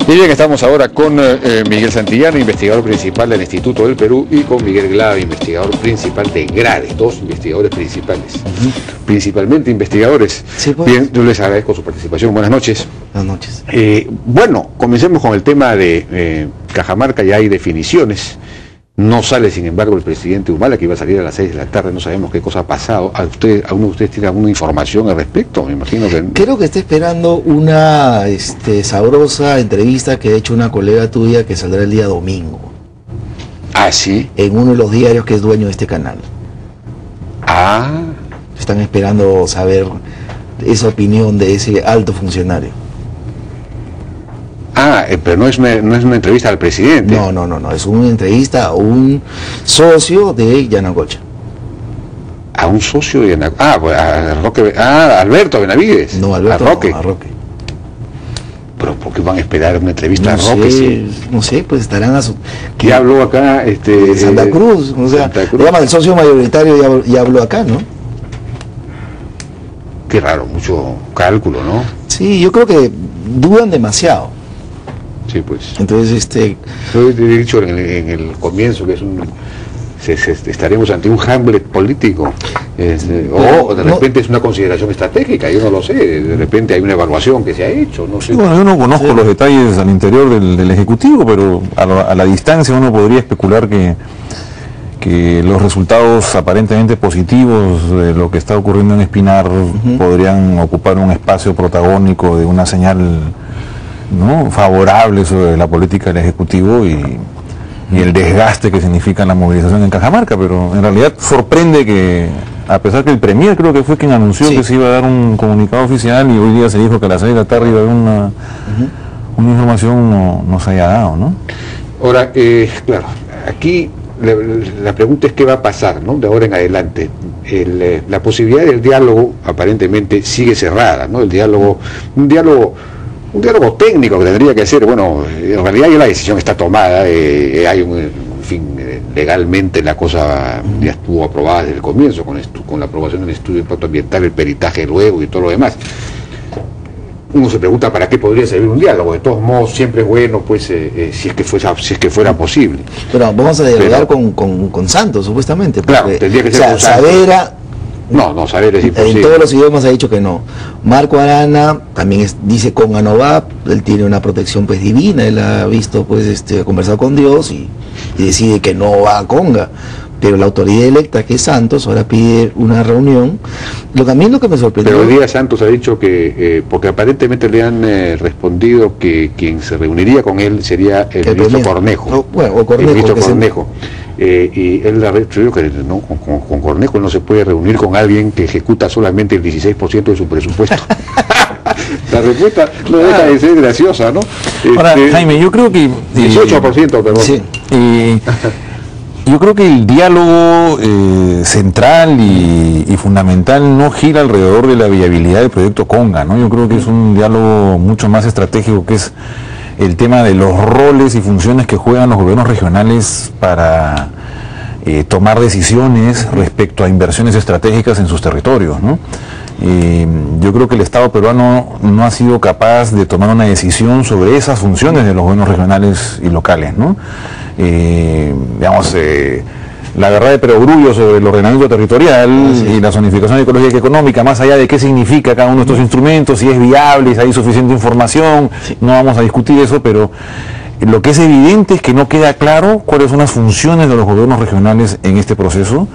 Y bien, estamos ahora con Miguel Santillana, investigador principal del Instituto del Perú, y con Miguel Glave, investigador principal de GRADE, dos investigadores principales, principalmente investigadores. Sí, pues. Bien, yo les agradezco su participación. Buenas noches. Buenas noches. Bueno, comencemos con el tema de Cajamarca. Ya hay definiciones. No sale, sin embargo, el presidente Humala, que iba a salir a las 6 de la tarde. No sabemos qué cosa ha pasado. ¿Alguno de ustedes tiene alguna información al respecto? Me imagino que... Creo que está esperando una sabrosa entrevista que ha hecho una colega tuya que saldrá el día domingo. Ah, sí. En uno de los diarios que es dueño de este canal. Ah. Están esperando saber esa opinión de ese alto funcionario. Ah, pero no es una entrevista al presidente. No, es una entrevista a un socio de Yanacocha. ¿A un socio de Yanacocha? Ah, pues a Alberto Benavides. No, Alberto, a Roque. No, a Roque. ¿Pero por qué van a esperar una entrevista No a Roque? sé, no sé, pues estarán a su... ¿Qué habló acá? Santa Cruz, o sea, Santa Cruz. le llaman el socio mayoritario, ya habló acá, ¿no? Qué raro, mucho cálculo, ¿no? Sí, yo creo que dudan demasiado. Sí, pues. Entonces, Yo he dicho en el comienzo que es estaremos ante un Hamlet político, o de repente es una consideración estratégica, yo no lo sé, de repente hay una evaluación que se ha hecho, no sé. Bueno, yo no conozco los detalles al interior del Ejecutivo, pero a la distancia uno podría especular que los resultados aparentemente positivos de lo que está ocurriendo en Espinar podrían ocupar un espacio protagónico de una señal, ¿no?, favorable sobre la política del Ejecutivo y el desgaste que significa la movilización en Cajamarca, pero en realidad sorprende que, a pesar que el Premier creo que fue quien anunció que se iba a dar un comunicado oficial y hoy día se dijo que a las 6 de la tarde iba a haber una información, no se haya dado, ¿no? Ahora, claro, aquí la pregunta es qué va a pasar, ¿no?, de ahora en adelante. La posibilidad del diálogo aparentemente sigue cerrada, ¿no? Un diálogo técnico que tendría que ser, bueno, en realidad ya la decisión está tomada, hay en fin, legalmente la cosa ya estuvo aprobada desde el comienzo, con la aprobación del estudio de impacto ambiental, el peritaje luego y todo lo demás. Uno se pregunta para qué podría servir un diálogo. De todos modos, siempre es bueno, pues, si es que fuera posible. Pero vamos a dialogar con Santos, supuestamente. Claro, tendría que ser con Santos. Saavedra... No, saber es imposible. En todos los idiomas ha dicho que no. Marco Arana también dice Conga no va, él tiene una protección pues divina, él ha visto, pues, ha conversado con Dios y decide que no va a Conga. Pero la autoridad electa, que es Santos, ahora pide una reunión. También lo que me sorprendió... Pero hoy día Santos ha dicho que, porque aparentemente le han respondido que quien se reuniría con él sería el ministro Cornejo. El ministro Cornejo. Y él ha dicho que no, con Cornejo no se puede reunir con alguien que ejecuta solamente el 16% de su presupuesto. La respuesta no deja de ser graciosa, ¿no? Ahora, Jaime, yo creo que... 18%, perdón. Sí. Yo creo que el diálogo central y fundamental no gira alrededor de la viabilidad del proyecto Conga, ¿no? Yo creo que es un diálogo mucho más estratégico, que es el tema de los roles y funciones que juegan los gobiernos regionales para tomar decisiones respecto a inversiones estratégicas en sus territorios, ¿no? Yo creo que el Estado peruano no ha sido capaz de tomar una decisión sobre esas funciones de los gobiernos regionales y locales, ¿no? La verdad de perogrullo sobre el ordenamiento territorial y la zonificación ecológica y económica, más allá de qué significa cada uno de estos instrumentos, si es viable, si hay suficiente información, no vamos a discutir eso, pero lo que es evidente es que no queda claro cuáles son las funciones de los gobiernos regionales en este proceso,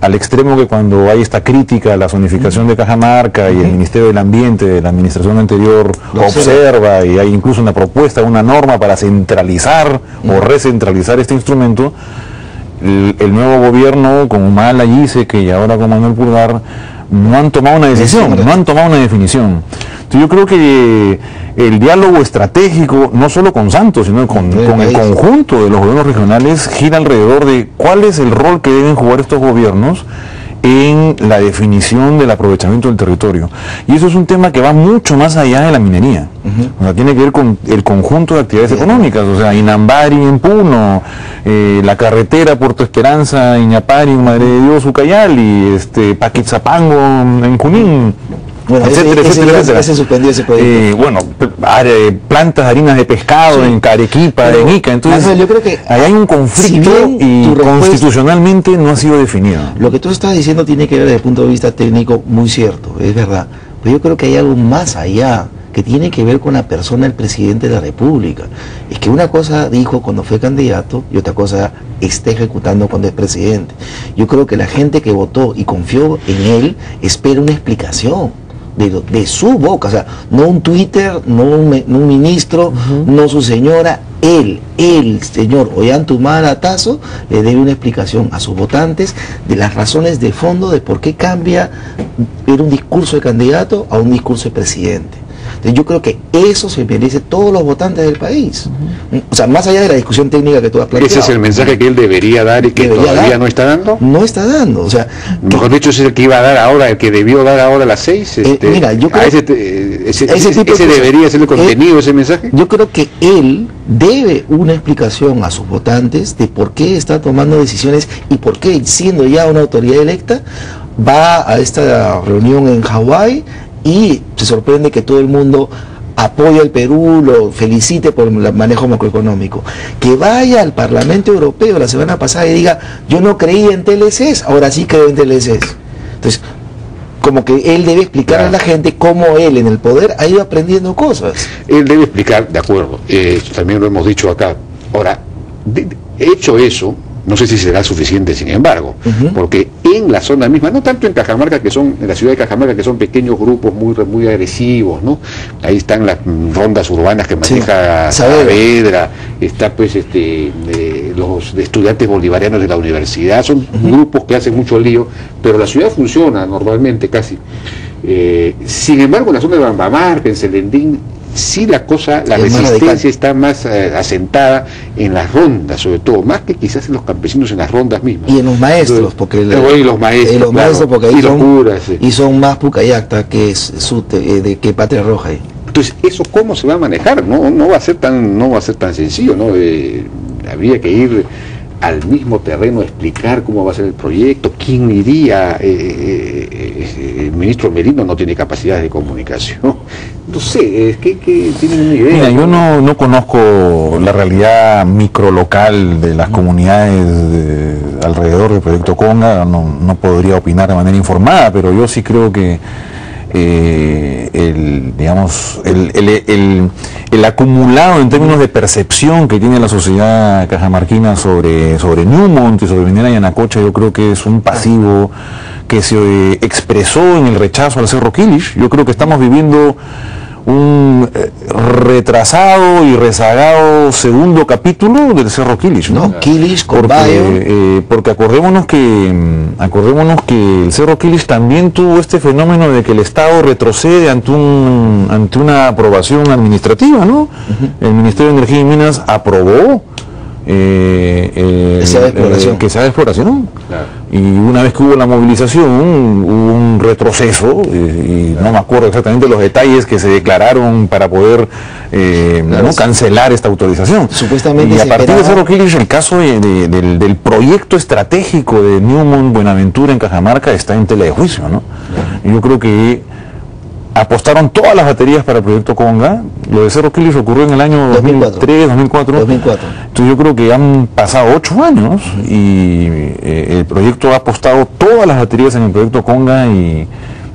al extremo que cuando hay esta crítica a la zonificación de Cajamarca y el Ministerio del Ambiente de la administración anterior observa y hay incluso una propuesta, una norma para centralizar o recentralizar este instrumento, el nuevo gobierno con Humala, Giesecke y ahora con Manuel Pulgar no han tomado una decisión, no han tomado una definición. Entonces yo creo que el diálogo estratégico, no solo con Santos, sino con el conjunto de los gobiernos regionales, gira alrededor de cuál es el rol que deben jugar estos gobiernos en la definición del aprovechamiento del territorio. Y eso es un tema que va mucho más allá de la minería. O sea, tiene que ver con el conjunto de actividades económicas, o sea, Inambari en Puno, la carretera Puerto Esperanza, Iñapari, Madre de Dios, Ucayali, Paquetzapango en Junín. Bueno, ese suspendió ese proyecto. Bueno, plantas de harinas de pescado en Arequipa, en Ica. Entonces, Manuel, yo creo que ahí hay un conflicto y constitucionalmente no ha sido definido. Lo que tú estás diciendo tiene que ver desde el punto de vista técnico muy cierto, es verdad. Pero yo creo que hay algo más allá que tiene que ver con la persona del presidente de la República. Es que una cosa dijo cuando fue candidato y otra cosa está ejecutando cuando es presidente. Yo creo que la gente que votó y confió en él espera una explicación de su boca, o sea, no un Twitter, no un ministro, no su señora, él, señor Ollanthumala Tazo, le debe una explicación a sus votantes de las razones de fondo de por qué cambia era un discurso de candidato a un discurso de presidente. Entonces yo creo que eso se merece todos los votantes del país. O sea, más allá de la discusión técnica que tú has planteado. ¿Ese es el mensaje que él debería dar y que todavía no está dando? No está dando, o sea... Mejor dicho, es el que iba a dar ahora, el que debió dar ahora a las 6. Mira, yo creo ese debería ser el contenido de ese mensaje. Yo creo que él debe una explicación a sus votantes de por qué está tomando decisiones y por qué, siendo ya una autoridad electa, va a esta reunión en Hawái y se sorprende que todo el mundo apoya al Perú, lo felicite por el manejo macroeconómico. Que vaya al Parlamento Europeo la semana pasada y diga, yo no creía en TLCs, ahora sí creo en TLCs. Entonces, como que él debe explicar a la gente cómo él en el poder ha ido aprendiendo cosas. Él debe explicar, de acuerdo, también lo hemos dicho acá. Ahora, hecho eso, no sé si será suficiente, sin embargo, porque en la zona misma, no tanto en Cajamarca, en la ciudad de Cajamarca, que son pequeños grupos muy agresivos, ¿no? Ahí están las rondas urbanas que maneja Saavedra, está pues los estudiantes bolivarianos de la universidad, son grupos que hacen mucho lío, pero la ciudad funciona normalmente casi. Sin embargo, en la zona de Bambamarca, en Celendín, sí la resistencia está más asentada en las rondas, sobre todo, más que quizás en los campesinos en las rondas mismas. Y en los maestros, porque los maestros, porque ahí son más Pucallacta que que Patria Roja. Entonces, ¿eso cómo se va a manejar? No va a ser tan sencillo, ¿no? Habría que ir al mismo terreno a explicar cómo va a ser el proyecto, quién iría. El ministro Merino no tiene capacidad de comunicación. No sé, es que tienen una idea. Mira, yo no conozco la realidad microlocal de las comunidades alrededor del proyecto Conga, no podría opinar de manera informada, pero yo sí creo que el acumulado en términos de percepción que tiene la sociedad cajamarquina sobre Newmont y sobre Minera Yanacocha, yo creo que es un pasivo que se expresó en el rechazo al Cerro Quilish. Yo creo que estamos viviendo un retrasado y rezagado segundo capítulo del Cerro Quilish, ¿no? Quilish con porque acordémonos que el Cerro Quilish también tuvo este fenómeno de que el Estado retrocede ante una aprobación administrativa, ¿no? El Ministerio de Energía y Minas aprobó que se haga exploración. Claro. Y una vez que hubo la movilización hubo un retroceso y no me acuerdo exactamente los detalles que se declararon para poder cancelar esta autorización. Supuestamente y a partir de Cerro Quilish, el caso del proyecto estratégico de Newmont Buenaventura en Cajamarca está en tela de juicio, ¿no? Y yo creo que apostaron todas las baterías para el proyecto Conga. Lo de Cerro Quilish ocurrió en el año 2003, 2004. Entonces yo creo que han pasado 8 años y el proyecto ha apostado todas las baterías en el proyecto Conga y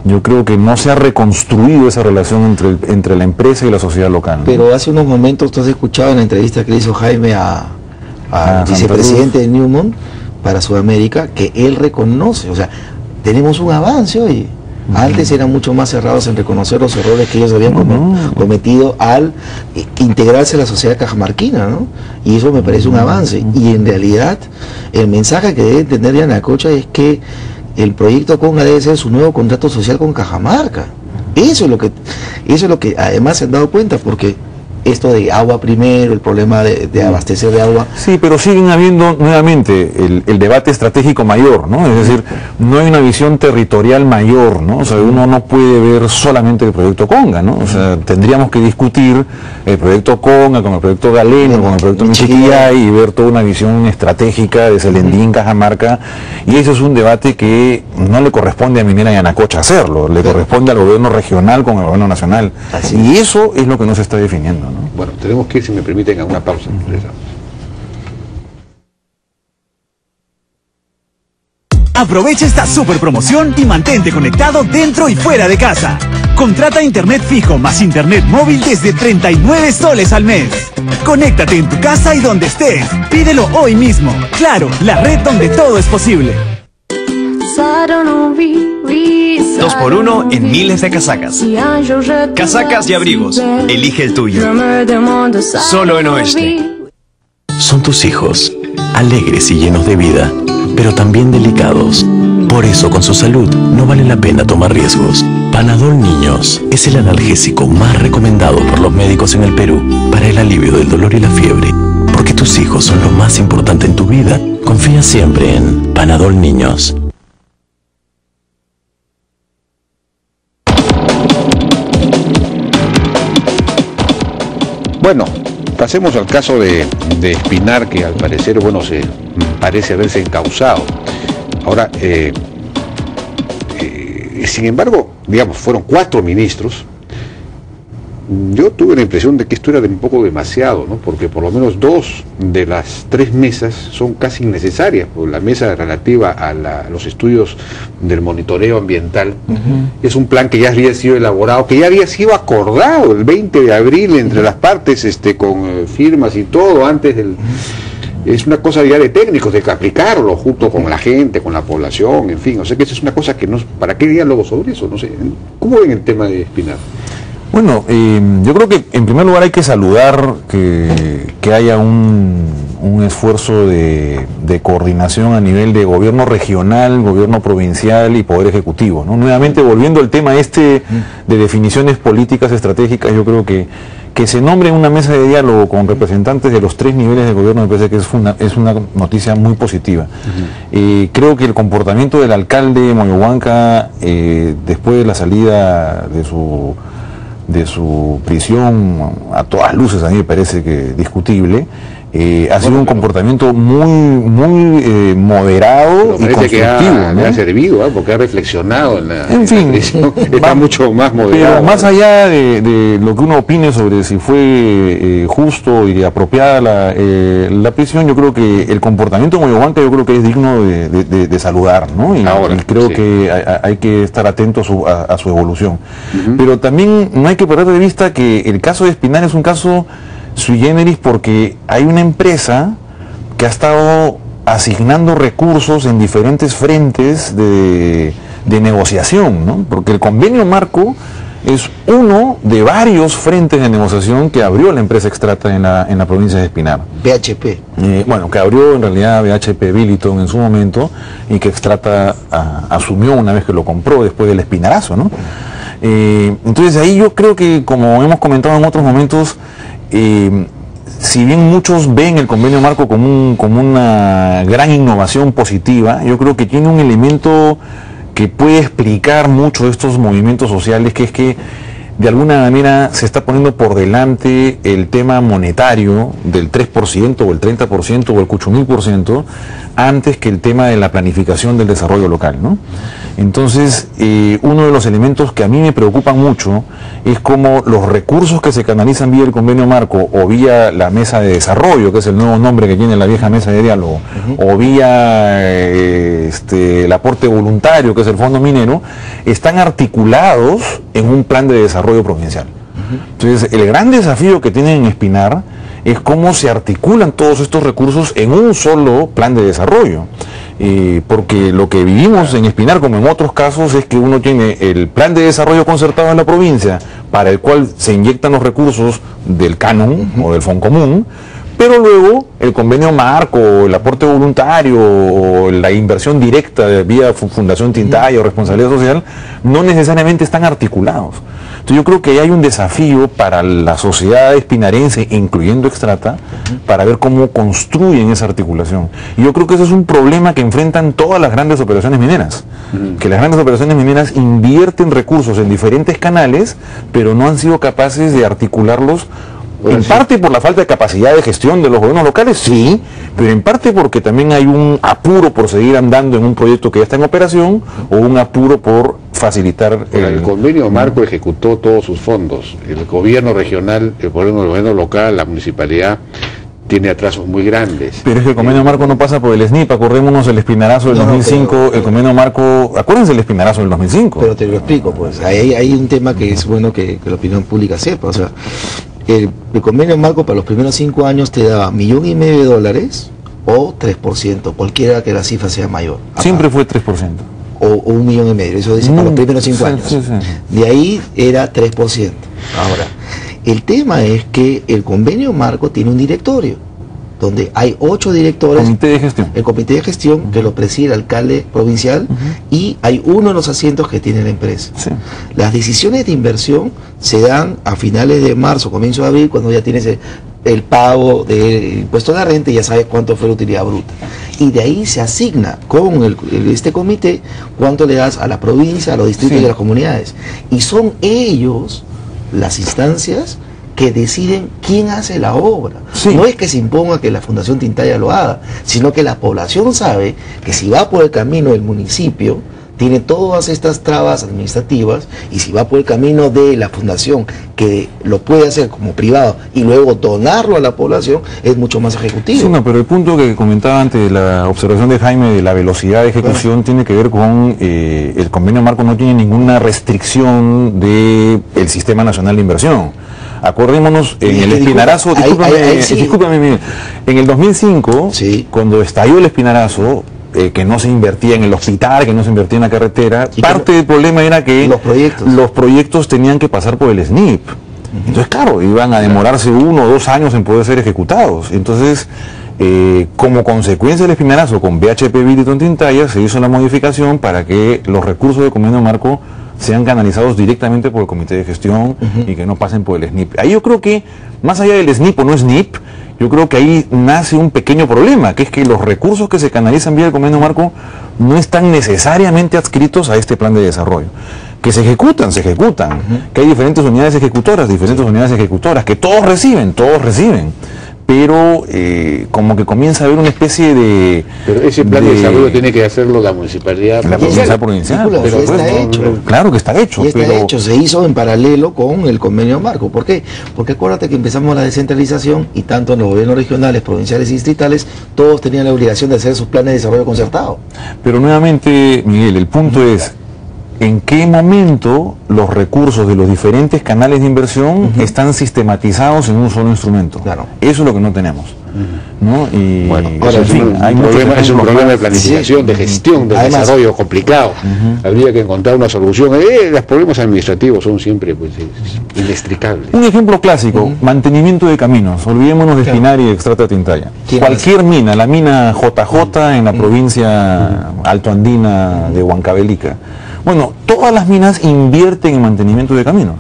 yo creo que no se ha reconstruido esa relación entre la empresa y la sociedad local, ¿no? Pero hace unos momentos tú has escuchado en la entrevista que le hizo Jaime al vicepresidente de Newmont para Sudamérica que él reconoce, o sea, tenemos un avance hoy. Antes eran mucho más cerrados en reconocer los errores que ellos habían cometido al integrarse a la sociedad cajamarquina, ¿no? Y eso me parece un avance. Y en realidad el mensaje que debe entender Yanacocha es que el proyecto Conga debe ser su nuevo contrato social con Cajamarca. Eso es lo que además se han dado cuenta, porque esto de agua primero, el problema de abastecer de agua. Sí, pero siguen habiendo nuevamente el debate estratégico mayor, ¿no? Es decir, no hay una visión territorial mayor, ¿no? O sea, uno no puede ver solamente el proyecto Conga, ¿no? O sea, tendríamos que discutir el proyecto Conga con el proyecto Galeno, con el proyecto Michiquillay y ver toda una visión estratégica de Selendín, Cajamarca, y eso es un debate que no le corresponde a Minera y Anacocha hacerlo, le corresponde al gobierno regional con el gobierno nacional. Y eso es lo que no se está definiendo, ¿no? Bueno, tenemos que ir, si me permiten, a una pausa. Aprovecha esta super promoción y mantente conectado dentro y fuera de casa. Contrata internet fijo más internet móvil desde 39 soles al mes. Conéctate en tu casa y donde estés. Pídelo hoy mismo. Claro, la red donde todo es posible. 2x1 en miles de casacas. Casacas y abrigos. Elige el tuyo. Solo en Oeste. Son tus hijos, alegres y llenos de vida, pero también delicados. Por eso, con su salud, no vale la pena tomar riesgos. Panadol Niños es el analgésico más recomendado por los médicos en el Perú para el alivio del dolor y la fiebre. Porque tus hijos son lo más importante en tu vida, confía siempre en Panadol Niños. Bueno, pasemos al caso de Espinar, que al parecer, bueno, se parece haberse encausado. Ahora, sin embargo, digamos, fueron 4 ministros. Yo tuve la impresión de que esto era un poco demasiado, ¿no? Porque por lo menos 2 de las 3 mesas son casi innecesarias. La mesa relativa a los estudios del monitoreo ambiental es un plan que ya había sido elaborado, que ya había sido acordado el 20 de abril entre las partes, con firmas y todo, antes del... Es una cosa ya de técnicos, de que aplicarlo junto con la gente, con la población, en fin. O sea que eso es una cosa que no... ¿Para qué diálogo sobre eso? No sé. ¿Cómo ven el tema de Espinar? Bueno, yo creo que en primer lugar hay que saludar que haya un esfuerzo de coordinación a nivel de gobierno regional, gobierno provincial y poder ejecutivo, ¿no? Nuevamente, volviendo al tema de definiciones políticas estratégicas, yo creo que se nombre una mesa de diálogo con representantes de los 3 niveles de gobierno me parece que es una noticia muy positiva. Creo que el comportamiento del alcalde de Moyohuanca después de la salida de su prisión, a todas luces a mí me parece que discutible, ha sido un comportamiento muy moderado y constructivo. Que ha servido, porque ha reflexionado en la prisión. Está mucho más moderado. Pero más allá de lo que uno opine sobre si fue justo y apropiada la prisión, yo creo que el comportamiento de Moyohuanca yo creo que es digno de saludar, ¿no? Y creo que hay que estar atento a su evolución. Pero también no hay que perder de vista que el caso de Espinar es un caso sui generis porque hay una empresa que ha estado asignando recursos en diferentes frentes de negociación, ¿no? Porque el convenio marco es uno de varios frentes de negociación que abrió la empresa Extrata en la provincia de Espinar. BHP. Bueno, que abrió en realidad BHP Billiton en su momento y que Extrata asumió una vez que lo compró después del espinarazo, ¿no? Entonces ahí yo creo que, como hemos comentado en otros momentos, si bien muchos ven el convenio marco como una gran innovación positiva, yo creo que tiene un elemento que puede explicar mucho de estos movimientos sociales, que es que de alguna manera se está poniendo por delante el tema monetario del 3% o el 30% o el 8.000% antes que el tema de la planificación del desarrollo local, ¿no? Entonces, uno de los elementos que a mí me preocupan mucho es cómo los recursos que se canalizan vía el convenio marco o vía la mesa de desarrollo, que es el nuevo nombre que tiene la vieja mesa de diálogo, o vía el aporte voluntario, que es el fondo minero, están articulados en un plan de desarrollo provincial. Entonces, el gran desafío que tienen en Espinar es cómo se articulan todos estos recursos en un solo plan de desarrollo. Porque lo que vivimos en Espinar, como en otros casos, es que uno tiene el plan de desarrollo concertado en la provincia, para el cual se inyectan los recursos del canon o del Foncomún, pero luego el convenio marco, el aporte voluntario o la inversión directa vía Fundación Tintaya o responsabilidad social no necesariamente están articulados. Entonces yo creo que hay un desafío para la sociedad espinarense, incluyendo Extrata, para ver cómo construyen esa articulación. Y yo creo que eso es un problema que enfrentan todas las grandes operaciones mineras, que las grandes operaciones mineras invierten recursos en diferentes canales, pero no han sido capaces de articularlos. En parte por la falta de capacidad de gestión de los gobiernos locales, sí, pero en parte porque también hay un apuro por seguir andando en un proyecto que ya está en operación, o un apuro por facilitar... El convenio marco ejecutó todos sus fondos. El gobierno regional, el gobierno local, la municipalidad, tiene atrasos muy grandes. Pero es que el convenio marco no pasa por el SNIP, acordémonos el espinarazo del 2005, el convenio marco, acuérdense el espinarazo del 2005. Pero te lo explico, pues, hay un tema que es bueno que la opinión pública sepa, o sea, el convenio marco para los primeros 5 años te da $1,5 millones o 3%, cualquiera que la cifra sea mayor. Siempre fue 3%. O 1,5 millones, eso dice para los primeros 5 años. Sí. De ahí era 3%. Ahora, el tema es que el convenio marco tiene un directorio, donde hay 8 directores. Comité de gestión. El comité de gestión que lo preside el alcalde provincial y hay uno de los asientos que tiene la empresa. Sí. Las decisiones de inversión se dan a finales de marzo, comienzo de abril, cuando ya tienes el pago del impuesto a la renta y ya sabes cuánto fue la utilidad bruta. Y de ahí se asigna con este comité cuánto le das a la provincia, a los distritos y a las comunidades. Y son ellos las instancias que deciden quién hace la obra. No es que se imponga que la Fundación Tintaya lo haga, sino que la población sabe que si va por el camino del municipio, tiene todas estas trabas administrativas, y si va por el camino de la fundación, que lo puede hacer como privado y luego donarlo a la población, es mucho más ejecutivo. Sí, no, pero el punto que comentaba antes, la observación de Jaime de la velocidad de ejecución, tiene que ver con el convenio marco no tiene ninguna restricción del Sistema Nacional de Inversión. Acordémonos, en el espinarazo, discúlpame, Miguel, en el 2005, cuando estalló el espinarazo, que no se invertía en el hospital, que no se invertía en la carretera, parte del problema era que los proyectos tenían que pasar por el SNIP. Entonces, claro, iban a demorarse 1 o 2 años en poder ser ejecutados. Entonces, como consecuencia del espinarazo con BHP Billiton Tintaya, se hizo la modificación para que los recursos del convenio marco sean canalizados directamente por el comité de gestión y que no pasen por el SNIP. Ahí yo creo que, más allá del SNIP o no SNIP, yo creo que ahí nace un pequeño problema, que es que los recursos que se canalizan vía el convenio marco no están necesariamente adscritos a este plan de desarrollo. Que se ejecutan, que hay diferentes unidades ejecutoras, que todos reciben, pero como que comienza a haber una especie de... Pero ese plan de desarrollo tiene que hacerlo la municipalidad. La municipalidad provincial. Pero está hecho. Claro que está hecho. Y está hecho, se hizo en paralelo con el convenio marco. ¿Por qué? Porque acuérdate que empezamos la descentralización y tanto en los gobiernos regionales, provinciales y distritales, todos tenían la obligación de hacer sus planes de desarrollo concertado. Pero nuevamente, Miguel, el punto es... ¿En qué momento los recursos de los diferentes canales de inversión están sistematizados en un solo instrumento? Claro. Eso es lo que no tenemos. ¿No? Y bueno, ahora es un problema de planificación, de gestión, de desarrollo complicado. Habría que encontrar una solución. Los problemas administrativos son siempre pues inextricables. Un ejemplo clásico, mantenimiento de caminos. Olvidémonos de Espinar y de Extrata Tintaya. Cualquier mina, la mina JJ en la provincia altoandina de Huancavelica. Bueno, todas las minas invierten en mantenimiento de caminos.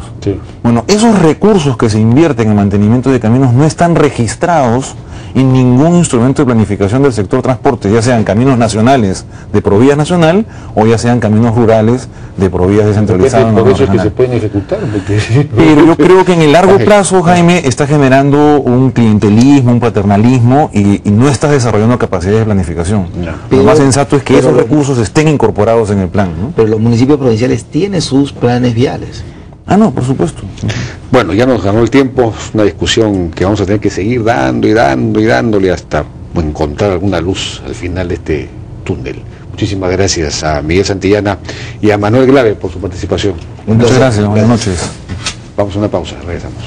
Bueno, esos recursos que se invierten en mantenimiento de caminos no están registrados en ningún instrumento de planificación del sector transporte, ya sean caminos nacionales de Provías Nacional o ya sean caminos rurales de Provías descentralizadas. Por eso es que se pueden ejecutar. Pero yo creo que en el largo plazo, Jaime, está generando un clientelismo, un paternalismo y no estás desarrollando capacidades de planificación. Lo más sensato es que esos recursos estén incorporados en el plan, ¿no? Pero los municipios provinciales tienen sus planes viales. Ah, no, por supuesto. Bueno, ya nos ganó el tiempo, una discusión que vamos a tener que seguir dándole hasta encontrar alguna luz al final de este túnel. Muchísimas gracias a Miguel Santillana y a Manuel Glave por su participación. Muchas gracias, buenas noches. Vamos a una pausa, regresamos.